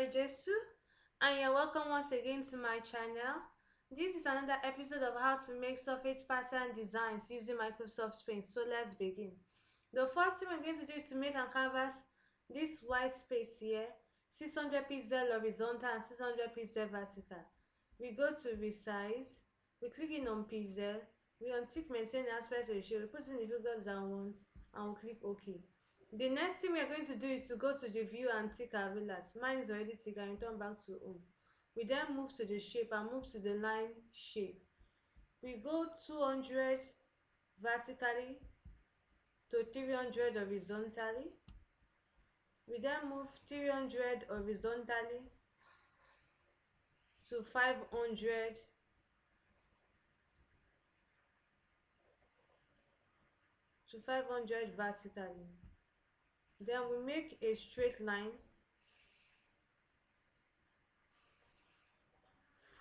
Jesu, and you're welcome once again to my channel. This is another episode of how to make surface pattern designs using Microsoft Paint. So let's begin. The first thing we're going to do is to make a canvas this white space here, 600 pixel horizontal and 600 pixel vertical. We go to resize, we click in on pixel, we untick maintain aspect ratio, we put in the figures that we want, and we click OK. The next thing we are going to do is to go to the view and tick our rulers. Mine is already ticked and return back to home. We then move to the shape and move to the line shape. We go 200 vertically to 300 horizontally. We then move 300 horizontally to 500 vertically. Then we make a straight line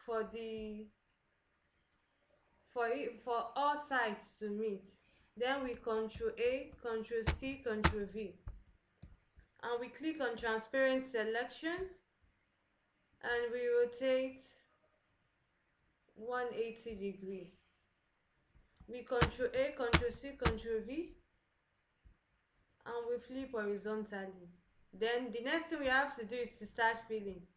for the for all sides to meet. Then we Ctrl A, Ctrl C, Ctrl V, and we click on transparent selection and we rotate 180 degree. We Ctrl A, Ctrl C, Ctrl V, and we flip horizontally. Then the next thing we have to do is to start filling.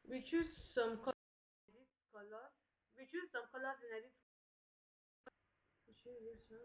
We choose some colors in edit colors. We choose some colors in edit. We choose this one.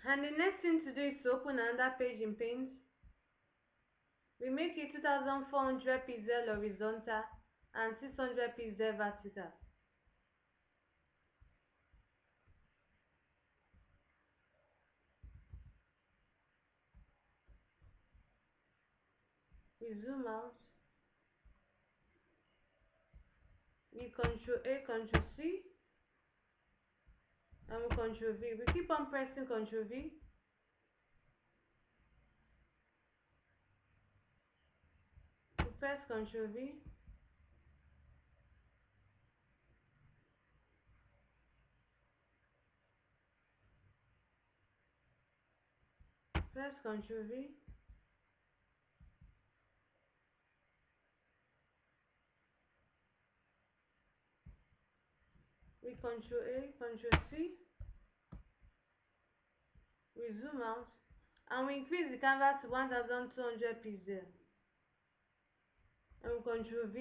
And the next thing to do is to open another page in Paint. We make it 2400 pixel horizontal and 600 pixel vertical. We zoom out. We Ctrl A, Ctrl C, and we Ctrl V. We keep on pressing Ctrl V. We press Ctrl V. Press Ctrl V. We Ctrl A, Ctrl C. We zoom out. And we increase the canvas to 1200 pixel. And we Ctrl V.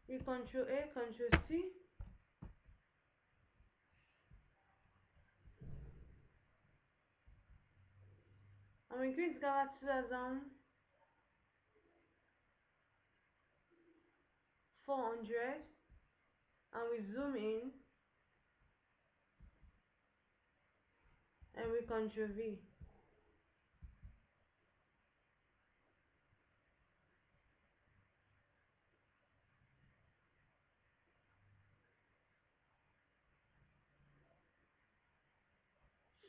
We Ctrl A, Ctrl C. And we increase the canvas to 2400. And we zoom in. And we Ctrl V.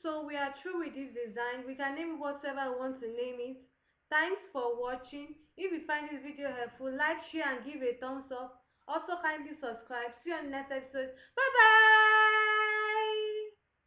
So we are through with this design. We can name it whatever we want to name it. Thanks for watching. If you find this video helpful, like, share, and give a thumbs up. Also, kindly subscribe. See you on the next episode. Bye bye.